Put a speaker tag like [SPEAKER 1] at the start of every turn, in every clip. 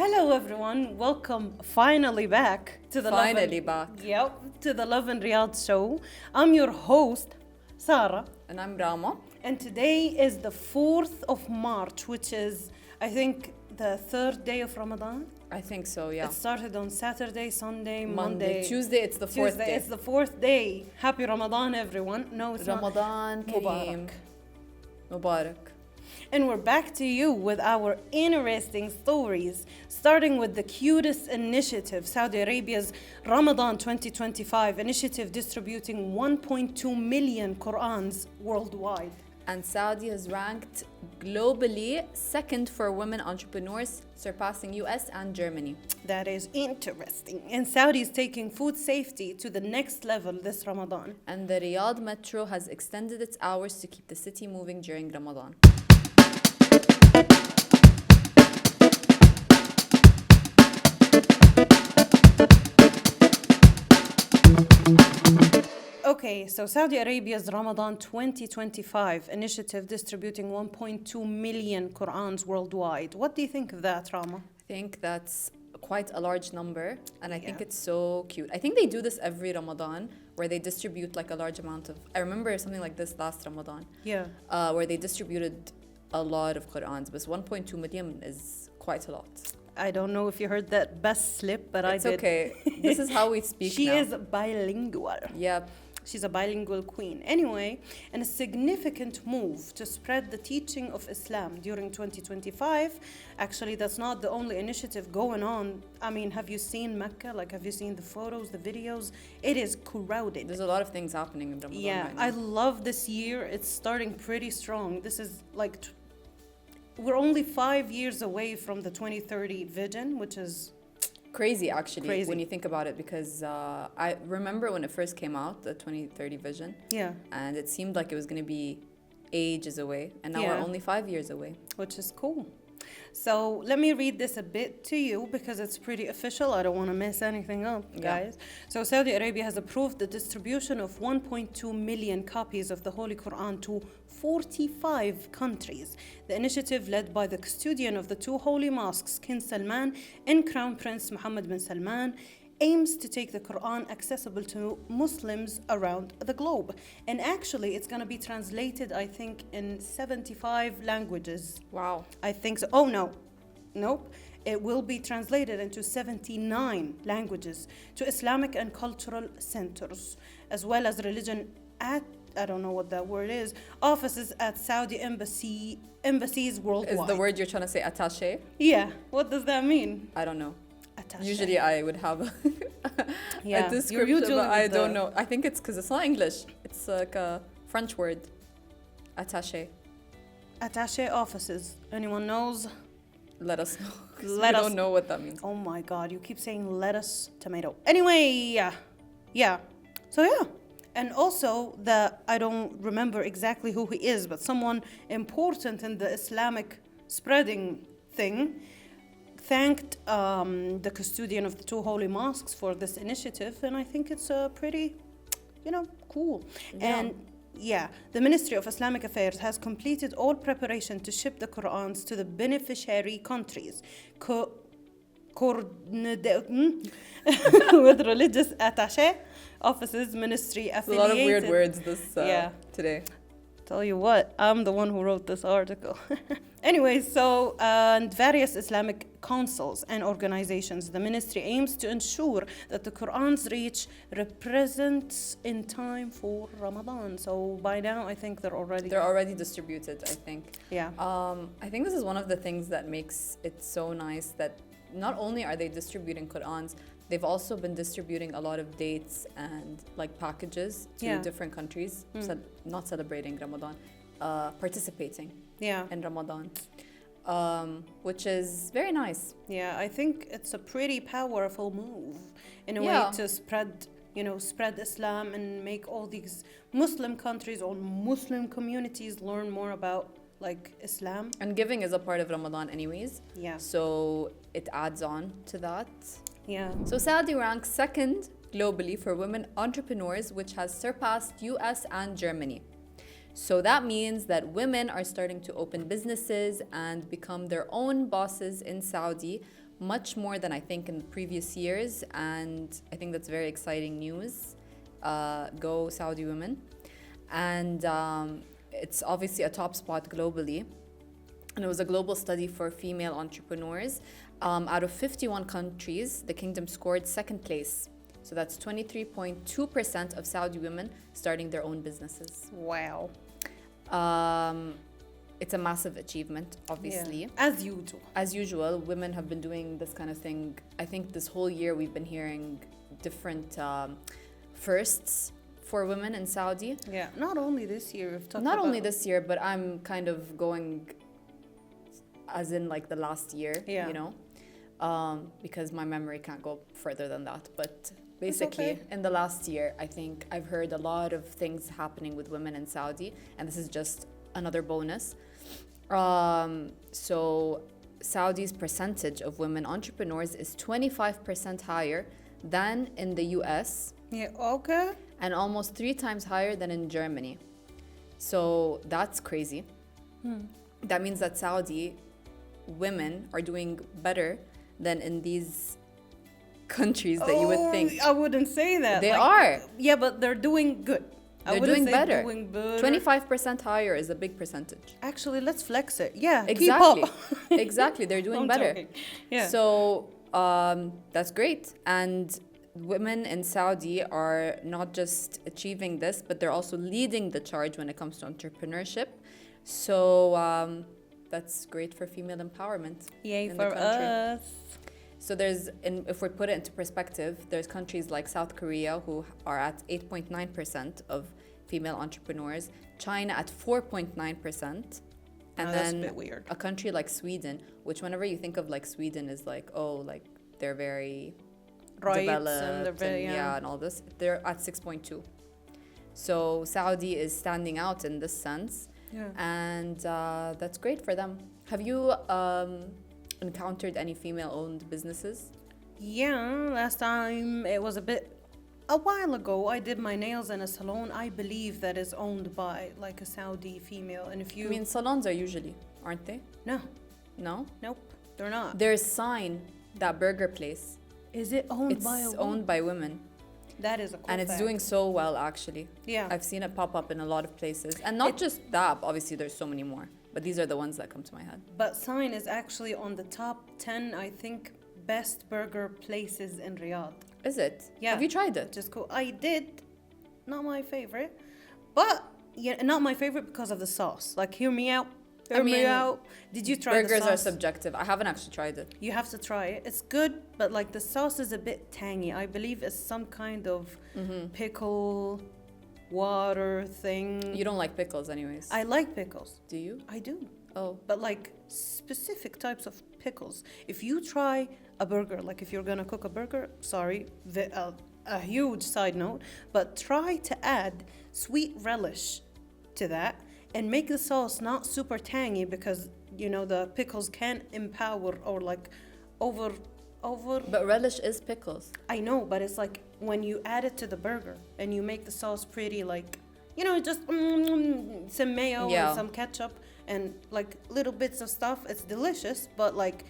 [SPEAKER 1] Hello, everyone. Welcome finally back to the
[SPEAKER 2] Finally back.
[SPEAKER 1] Yep, to the Lovin Riyadh show. I'm your host, Sarah,
[SPEAKER 2] And I'm Rama.
[SPEAKER 1] and today is the 4th of March, which is, I think, the third day of Ramadan.
[SPEAKER 2] I think so, yeah.
[SPEAKER 1] It started on Saturday, Sunday, Monday.
[SPEAKER 2] Tuesday, it's the fourth
[SPEAKER 1] Tuesday.
[SPEAKER 2] day.
[SPEAKER 1] It's the fourth day. Happy Ramadan, everyone. No, it's
[SPEAKER 2] Ramadan
[SPEAKER 1] not.
[SPEAKER 2] Kareem. Mubarak.
[SPEAKER 1] And we're back to you with our interesting stories, starting with the cutest initiative, Saudi Arabia's Ramadan 2025 initiative distributing 1.2 million Qur'ans worldwide.
[SPEAKER 2] And Saudi has ranked globally second for women entrepreneurs, surpassing US and Germany.
[SPEAKER 1] That is interesting. And Saudi is taking food safety to the next level this Ramadan.
[SPEAKER 2] And the Riyadh Metro has extended its hours to keep the city moving during Ramadan.
[SPEAKER 1] Okay, so Saudi Arabia's Ramadan 2025 initiative distributing 1.2 million Qur'ans worldwide. What do you think of that, Rama?
[SPEAKER 2] I think that's quite a large number, and I think
[SPEAKER 1] Yeah.
[SPEAKER 2] it's so cute. I think they do this every Ramadan, where they distribute like a large amount of. I remember something like this last Ramadan,
[SPEAKER 1] Yeah.
[SPEAKER 2] where they distributed a lot of Qur'ans, but 1.2 million is quite a lot.
[SPEAKER 1] I don't know if you heard that best slip, but
[SPEAKER 2] It's
[SPEAKER 1] I did.
[SPEAKER 2] okay. This is how we speak
[SPEAKER 1] She
[SPEAKER 2] now.
[SPEAKER 1] is bilingual.
[SPEAKER 2] Yep.
[SPEAKER 1] She's a bilingual queen. Anyway, and a significant move to spread the teaching of Islam during 2025. Actually, that's not the only initiative going on. I mean, have you seen Mecca? Like, have you seen the photos, the videos? It is crowded.
[SPEAKER 2] There's a lot of things happening in Ramadan
[SPEAKER 1] Yeah,
[SPEAKER 2] right now.
[SPEAKER 1] I love this year. It's starting pretty strong. This is like, we're only 5 years away from the 2030 vision, which is
[SPEAKER 2] Crazy, actually,
[SPEAKER 1] Crazy.
[SPEAKER 2] when you think about it, because I remember when it first came out, the 2030 vision,
[SPEAKER 1] yeah,
[SPEAKER 2] and it seemed like it was going to be ages away, and now
[SPEAKER 1] Yeah.
[SPEAKER 2] we're only 5 years away.
[SPEAKER 1] which is cool. So let me read this a bit to you because it's pretty official. I don't want to mess anything up,
[SPEAKER 2] Yeah.
[SPEAKER 1] guys. So Saudi Arabia has approved the distribution of 1.2 million copies of the Holy Quran to 45 countries. The initiative, led by the custodian of the two holy mosques, King Salman and Crown Prince Mohammed bin Salman, aims to take the Quran accessible to Muslims around the globe. And actually, it's going to be translated, I think, in 75 languages.
[SPEAKER 2] Wow.
[SPEAKER 1] I think so. Oh, no. Nope. It will be translated into 79 languages to Islamic and cultural centers, as well as religion at, I don't know what that word is, offices at Saudi embassies worldwide.
[SPEAKER 2] Is the word you're trying to say attaché?
[SPEAKER 1] Yeah. What does that mean?
[SPEAKER 2] I don't know.
[SPEAKER 1] Attaché.
[SPEAKER 2] Usually I would have a
[SPEAKER 1] Yeah, you're
[SPEAKER 2] description,
[SPEAKER 1] usually
[SPEAKER 2] but I
[SPEAKER 1] with
[SPEAKER 2] don't
[SPEAKER 1] the-
[SPEAKER 2] know. I think it's because it's not English. It's like a French word. Attaché.
[SPEAKER 1] Attaché offices. Anyone knows?
[SPEAKER 2] Let us know. 'Cause
[SPEAKER 1] Let
[SPEAKER 2] we
[SPEAKER 1] us-
[SPEAKER 2] don't know what that means.
[SPEAKER 1] Oh my God, you keep saying lettuce, tomato. Anyway, yeah. So yeah. And also I don't remember exactly who he is, but someone important in the Islamic spreading thing thanked the custodian of the two holy mosques for this initiative, and I think it's pretty, cool.
[SPEAKER 2] Yeah.
[SPEAKER 1] And yeah, the Ministry of Islamic Affairs has completed all preparation to ship the Qur'ans to the beneficiary countries. With religious attaché offices, ministry
[SPEAKER 2] It's a
[SPEAKER 1] affiliated.
[SPEAKER 2] lot of weird words
[SPEAKER 1] Yeah.
[SPEAKER 2] today.
[SPEAKER 1] Tell you what, I'm the one who wrote this article. Anyway, so and various Islamic councils and organizations, the ministry aims to ensure that the Quran's reach represents in time for Ramadan. So by now, I think they're
[SPEAKER 2] Already distributed, I think.
[SPEAKER 1] yeah.
[SPEAKER 2] I think this is one of the things that makes it so nice that not only are they distributing Qur'ans, they've also been distributing a lot of dates and like packages to
[SPEAKER 1] Yeah.
[SPEAKER 2] different countries, not celebrating Ramadan, participating
[SPEAKER 1] Yeah.
[SPEAKER 2] in Ramadan, which is very nice.
[SPEAKER 1] Yeah, I think it's a pretty powerful move in a
[SPEAKER 2] Yeah.
[SPEAKER 1] way to spread Islam and make all these Muslim countries or Muslim communities learn more about like Islam.
[SPEAKER 2] And giving is a part of Ramadan anyways,
[SPEAKER 1] Yeah.
[SPEAKER 2] so it adds on to that.
[SPEAKER 1] Yeah.
[SPEAKER 2] So Saudi ranks second globally for women entrepreneurs, which has surpassed US and Germany. So that means that women are starting to open businesses and become their own bosses in Saudi, much more than I think in previous years, and I think that's very exciting news. Go Saudi women. And it's obviously a top spot globally. And it was a global study for female entrepreneurs. Out of 51 countries, the kingdom scored second place. So that's 23.2% of Saudi women starting their own businesses.
[SPEAKER 1] Wow.
[SPEAKER 2] It's a massive achievement, obviously.
[SPEAKER 1] Yeah. As usual,
[SPEAKER 2] women have been doing this kind of thing. I think this whole year we've been hearing different firsts for women in Saudi.
[SPEAKER 1] Yeah, not only this year.
[SPEAKER 2] Not only this year, but I'm kind of going as in like the last year, you know, because my memory can't go further than that. But basically, in the last year, I think I've heard a lot of things happening with women in Saudi, and this is just another bonus. So Saudi's percentage of women entrepreneurs is 25% higher than in the US.
[SPEAKER 1] Yeah, okay.
[SPEAKER 2] And almost 3 times higher than in Germany. So that's crazy. That means that Saudi women are doing better than in these countries that you would think.
[SPEAKER 1] I wouldn't say that.
[SPEAKER 2] They are.
[SPEAKER 1] Yeah, but they're doing good.
[SPEAKER 2] They're doing better. 25% higher is a big percentage.
[SPEAKER 1] Actually, let's flex it. Yeah,
[SPEAKER 2] exactly.
[SPEAKER 1] Keep up.
[SPEAKER 2] Exactly, they're doing better.
[SPEAKER 1] Joking. Yeah.
[SPEAKER 2] So that's great. And women in Saudi are not just achieving this, but they're also leading the charge when it comes to entrepreneurship. So that's great for female empowerment.
[SPEAKER 1] Yay
[SPEAKER 2] in
[SPEAKER 1] for
[SPEAKER 2] the country.
[SPEAKER 1] us.
[SPEAKER 2] So if we put it into perspective, there's countries like South Korea who are at 8.9% of female entrepreneurs, China at 4.9%, and then
[SPEAKER 1] that's a bit weird.
[SPEAKER 2] A country like Sweden, which whenever you think of like Sweden is like, oh, like they're very developed
[SPEAKER 1] and they're very,
[SPEAKER 2] and all this, they're at 6.2. So Saudi is standing out in this sense, and that's great for them. Have you encountered any female-owned businesses?
[SPEAKER 1] Yeah, last time it was a while ago. I did my nails in a salon. I believe that is owned by like a Saudi female. And if you,
[SPEAKER 2] I mean, salons are usually, aren't they?
[SPEAKER 1] No,
[SPEAKER 2] Nope,
[SPEAKER 1] they're not.
[SPEAKER 2] There's Sign, that burger place.
[SPEAKER 1] Is it owned by a woman?
[SPEAKER 2] It's owned by women.
[SPEAKER 1] That is a cool
[SPEAKER 2] And it's
[SPEAKER 1] fact.
[SPEAKER 2] doing so well, actually.
[SPEAKER 1] Yeah.
[SPEAKER 2] I've seen it pop up in a lot of places. And not just that, obviously there's so many more. But these are the ones that come to my head.
[SPEAKER 1] But Sign is actually on the top 10, I think, best burger places in Riyadh.
[SPEAKER 2] Is it?
[SPEAKER 1] Yeah.
[SPEAKER 2] Have you tried it?
[SPEAKER 1] Just cool. I did. Not my favorite. But, yeah, not my favorite because of the sauce. Like, hear me out. Hear me out. Did you try the sauce?
[SPEAKER 2] Burgers are subjective. I haven't actually tried it.
[SPEAKER 1] You have to try it. It's good, but like the sauce is a bit tangy. I believe it's some kind of pickle water thing.
[SPEAKER 2] You don't like pickles anyways.
[SPEAKER 1] I like pickles.
[SPEAKER 2] Do you?
[SPEAKER 1] I do.
[SPEAKER 2] Oh.
[SPEAKER 1] But like specific types of pickles. If you try a burger, like if you're gonna cook a burger, sorry, a huge side note, but try to add sweet relish to that and make the sauce not super tangy, because you know the pickles can empower or like over.
[SPEAKER 2] But relish is pickles.
[SPEAKER 1] I know, but it's like when you add it to the burger and you make the sauce pretty, like, you know, just some mayo and some ketchup and like little bits of stuff. It's delicious, but like,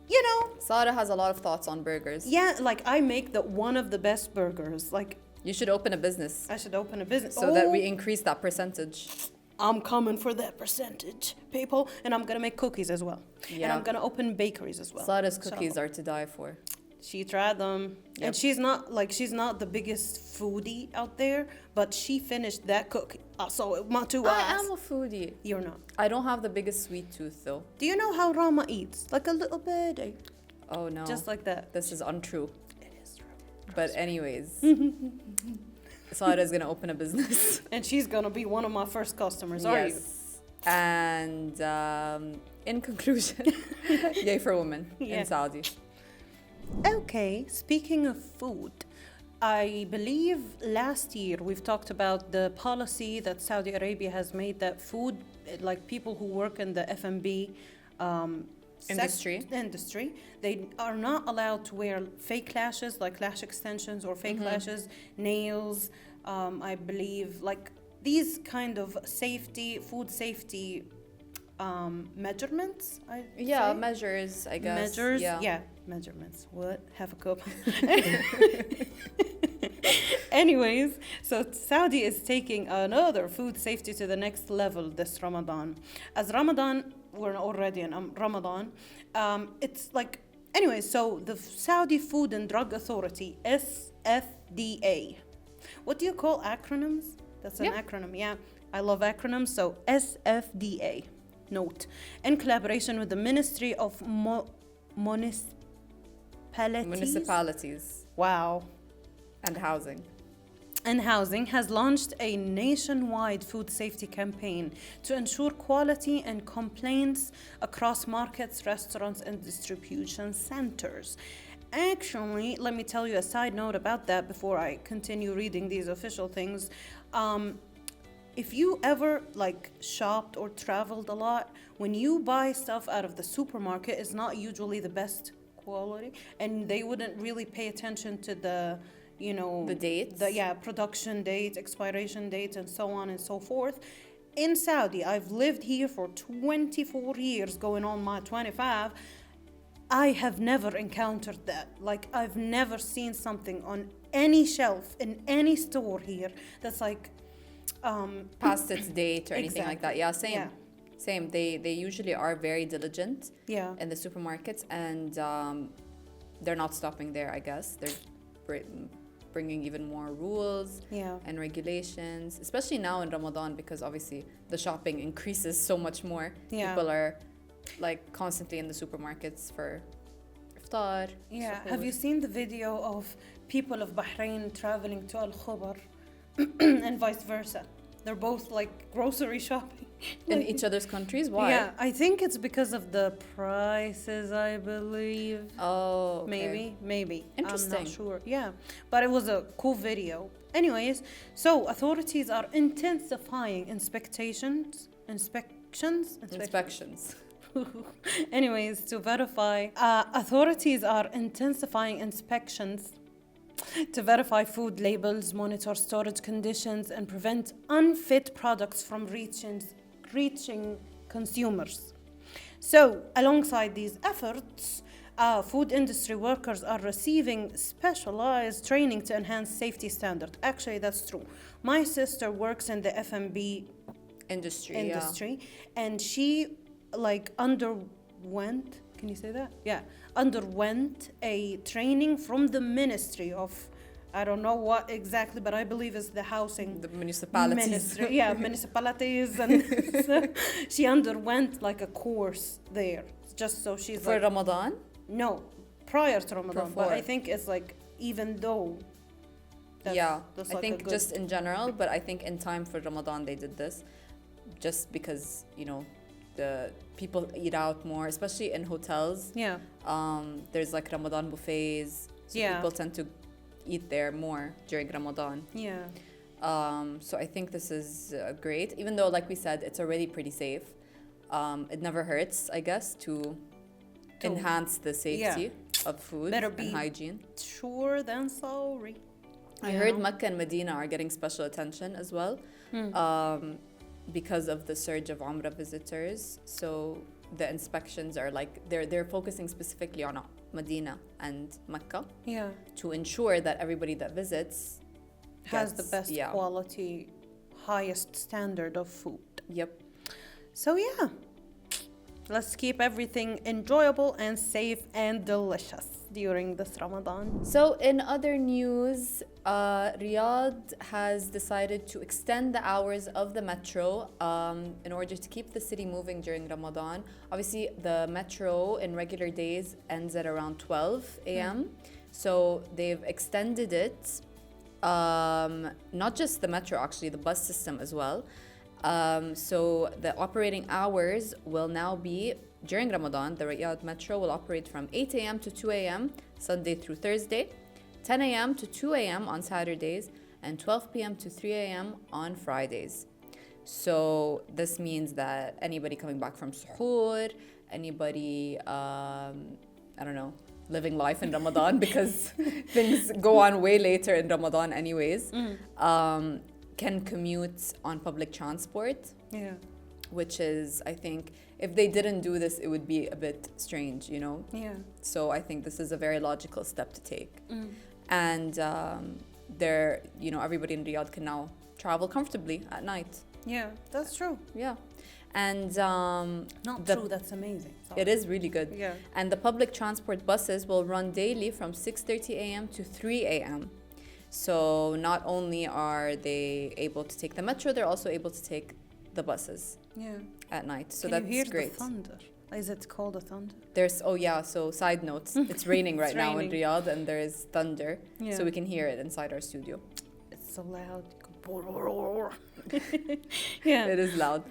[SPEAKER 1] you know.
[SPEAKER 2] Sara has a lot of thoughts on burgers.
[SPEAKER 1] Yeah, like I make one of the best burgers. Like,
[SPEAKER 2] you should open a business.
[SPEAKER 1] I should open a business
[SPEAKER 2] so that we increase that percentage.
[SPEAKER 1] I'm coming for that percentage, people, and I'm gonna make cookies as well.
[SPEAKER 2] Yeah.
[SPEAKER 1] And I'm gonna open bakeries as well.
[SPEAKER 2] Sara's cookies are to die for.
[SPEAKER 1] She tried them, and she's not the biggest foodie out there, but she finished that cookie. I saw it with my 2 eyes.
[SPEAKER 2] I am a foodie.
[SPEAKER 1] You're not.
[SPEAKER 2] I don't have the biggest sweet tooth though.
[SPEAKER 1] Do you know how Rama eats? Like a little bit.
[SPEAKER 2] Oh no.
[SPEAKER 1] Just like that.
[SPEAKER 2] This is untrue.
[SPEAKER 1] It is true.
[SPEAKER 2] But anyways, Sara's gonna open a business.
[SPEAKER 1] And she's gonna be one of my first customers, are you?
[SPEAKER 2] And in conclusion, yay for women in Saudi.
[SPEAKER 1] Okay, speaking of food, I believe last year we've talked about the policy that Saudi Arabia has made that food, like people who work in the F&B industry, they are not allowed to wear fake lashes, like lash extensions or fake lashes, nails, I believe, like these kind of food safety measurements.
[SPEAKER 2] Yeah, measures, I guess.
[SPEAKER 1] Measures.
[SPEAKER 2] Yeah.
[SPEAKER 1] Yeah, measurements. What? Have a cup. Anyways, so Saudi is taking another food safety to the next level this Ramadan. As Ramadan, we're already in Ramadan. It's like, anyway, so the Saudi Food and Drug Authority, SFDA. What do you call acronyms? That's an acronym, yeah. I love acronyms, so SFDA. Note. In collaboration with the Ministry of Municipalities. Wow.
[SPEAKER 2] And housing.
[SPEAKER 1] And Housing has launched a nationwide food safety campaign to ensure quality and complaints across markets, restaurants, and distribution centers. Actually, let me tell you a side note about that before I continue reading these official things. If you ever like shopped or traveled a lot, when you buy stuff out of the supermarket, it's not usually the best quality, and they wouldn't really pay attention to the
[SPEAKER 2] the dates,
[SPEAKER 1] production date, expiration date, and so on and so forth. In Saudi, I've lived here for 24 years, going on my 25. I have never encountered that. Like, I've never seen something on any shelf in any store here that's like
[SPEAKER 2] past its date or anything like that. Yeah, same.
[SPEAKER 1] Yeah.
[SPEAKER 2] Same. They usually are very diligent in the supermarkets, and they're not stopping there, I guess. They're bringing even more rules and regulations, especially now in Ramadan, because obviously the shopping increases so much more. People are like constantly in the supermarkets for iftar.
[SPEAKER 1] Yeah. Have you seen the video of people of Bahrain traveling to Al Khobar and vice versa? They're both like grocery shopping
[SPEAKER 2] in each other's countries. Why?
[SPEAKER 1] Yeah, I think it's because of the prices, I believe.
[SPEAKER 2] Oh, okay.
[SPEAKER 1] Maybe.
[SPEAKER 2] Interesting.
[SPEAKER 1] I'm not sure. Yeah, but it was a cool video. Anyways, so authorities are intensifying inspections. Anyways, to verify, authorities are intensifying inspections to verify food labels, monitor storage conditions, and prevent unfit products from reaching consumers. So, alongside these efforts, food industry workers are receiving specialized training to enhance safety standards. Actually, that's true. My sister works in the F&B industry, and she underwent, can you say that? Yeah, underwent a training from the Ministry of, I don't know what exactly, but I believe it's the housing.
[SPEAKER 2] The municipalities.
[SPEAKER 1] Ministry, yeah, municipalities. And so she underwent like a course there, just so she's
[SPEAKER 2] for Ramadan?
[SPEAKER 1] No, prior to Ramadan. But I think it's like, even though. That's
[SPEAKER 2] I think just in general, but I think in time for Ramadan they did this, just because, the people eat out more, especially in hotels.
[SPEAKER 1] Yeah.
[SPEAKER 2] There's like Ramadan buffets, so people tend to eat there more during Ramadan.
[SPEAKER 1] Yeah.
[SPEAKER 2] So I think this is great, even though, like we said, it's already pretty safe. It never hurts, I guess, to enhance the safety of food and hygiene.
[SPEAKER 1] Sure than sorry.
[SPEAKER 2] I heard Mecca and Medina are getting special attention as well. Because of the surge of Umrah visitors. So the inspections are like, they're focusing specifically on Medina and Mecca to ensure that everybody that visits
[SPEAKER 1] has the best quality, highest standard of food.
[SPEAKER 2] Yep.
[SPEAKER 1] So let's keep everything enjoyable and safe and delicious during this Ramadan.
[SPEAKER 2] So in other news, Riyadh has decided to extend the hours of the metro in order to keep the city moving during Ramadan. Obviously, the metro in regular days ends at around 12 a.m. So they've extended it, not just the metro, actually, the bus system as well. So the operating hours will now be, during Ramadan, the Riyadh Metro will operate from 8 a.m. to 2 a.m. Sunday through Thursday, 10 a.m. to 2 a.m. on Saturdays, and 12 p.m. to 3 a.m. on Fridays. So this means that anybody coming back from suhoor, anybody, living life in Ramadan, because things go on way later in Ramadan anyways, can commute on public transport.
[SPEAKER 1] Yeah.
[SPEAKER 2] Which is, I think, if they didn't do this, it would be a bit strange, you know?
[SPEAKER 1] Yeah.
[SPEAKER 2] So I think this is a very logical step to take.
[SPEAKER 1] Mm.
[SPEAKER 2] And you know, everybody in Riyadh can now travel comfortably at night.
[SPEAKER 1] Yeah, that's true.
[SPEAKER 2] Yeah. And
[SPEAKER 1] Not
[SPEAKER 2] the-
[SPEAKER 1] true, that's amazing. Sorry.
[SPEAKER 2] it is really good.
[SPEAKER 1] Yeah.
[SPEAKER 2] And the public transport buses will run daily from 6:30 a.m. to 3 a.m. So not only are they able to take the metro, they're also able to take the buses
[SPEAKER 1] Yeah.
[SPEAKER 2] at night. So
[SPEAKER 1] Can
[SPEAKER 2] that's
[SPEAKER 1] you hear
[SPEAKER 2] great.
[SPEAKER 1] the thunder? Is it called a thunder?
[SPEAKER 2] There's so side notes. It's raining right
[SPEAKER 1] It's
[SPEAKER 2] now in
[SPEAKER 1] raining.
[SPEAKER 2] Riyadh, and there is thunder,
[SPEAKER 1] Yeah.
[SPEAKER 2] so we can hear it inside our studio.
[SPEAKER 1] It's so loud. Yeah.
[SPEAKER 2] It is loud.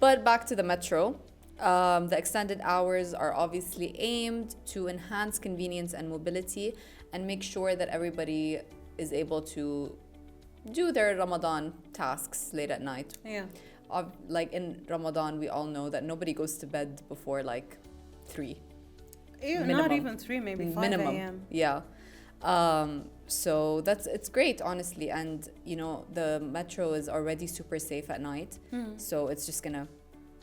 [SPEAKER 2] But back to the metro. The extended hours are obviously aimed to enhance convenience and mobility and make sure that everybody is able to do their Ramadan tasks late at night.
[SPEAKER 1] Yeah.
[SPEAKER 2] Like in Ramadan, we all know that nobody goes to bed before like 3.
[SPEAKER 1] Not
[SPEAKER 2] Minimum.
[SPEAKER 1] even 3, maybe 5
[SPEAKER 2] Minimum.
[SPEAKER 1] a.m.
[SPEAKER 2] Yeah. So it's great, honestly. And, you know, the metro is already super safe at night. So it's just going to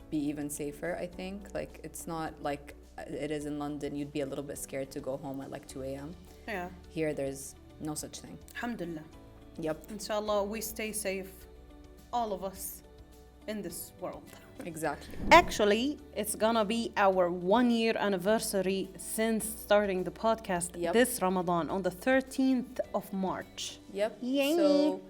[SPEAKER 2] be even safer, I think. Like, it's not like it is in London. You'd be a little bit scared to go home at like 2 a.m.
[SPEAKER 1] Yeah.
[SPEAKER 2] Here, there's no such thing.
[SPEAKER 1] Alhamdulillah.
[SPEAKER 2] Yep,
[SPEAKER 1] Inshallah, we stay safe, all of us, in this world.
[SPEAKER 2] exactly.
[SPEAKER 1] Actually, it's gonna be our 1-year anniversary since starting the podcast
[SPEAKER 2] Yep.
[SPEAKER 1] this Ramadan on the 13th of March.
[SPEAKER 2] Yep.
[SPEAKER 1] Yay.
[SPEAKER 2] So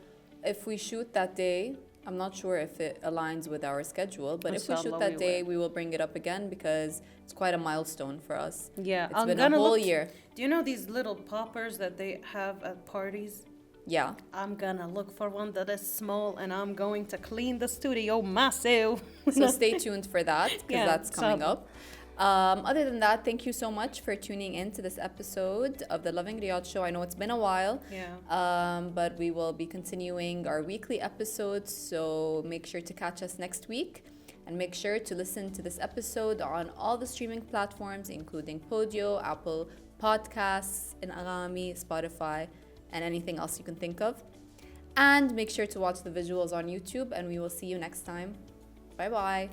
[SPEAKER 2] if we shoot that day, I'm not sure if it aligns with our schedule, but if we shoot
[SPEAKER 1] Inshallah,
[SPEAKER 2] that
[SPEAKER 1] we
[SPEAKER 2] day,
[SPEAKER 1] will.
[SPEAKER 2] we will bring it up again because it's quite a milestone for us.
[SPEAKER 1] Yeah,
[SPEAKER 2] It's been a whole year.
[SPEAKER 1] Do you know these little poppers that they have at parties?
[SPEAKER 2] Yeah.
[SPEAKER 1] I'm gonna look for one that is small and I'm going to clean the studio massive.
[SPEAKER 2] So stay tuned for that because
[SPEAKER 1] Yeah,
[SPEAKER 2] that's coming
[SPEAKER 1] inshallah.
[SPEAKER 2] up. Other than that, thank you so much for tuning in to this episode of the Lovin Riyadh show. I know it's been a while, but we will be continuing our weekly episodes. So make sure to catch us next week and make sure to listen to this episode on all the streaming platforms, including Podio, Apple Podcasts, Inagami, Spotify, and anything else you can think of. And make sure to watch the visuals on YouTube, and we will see you next time. Bye bye.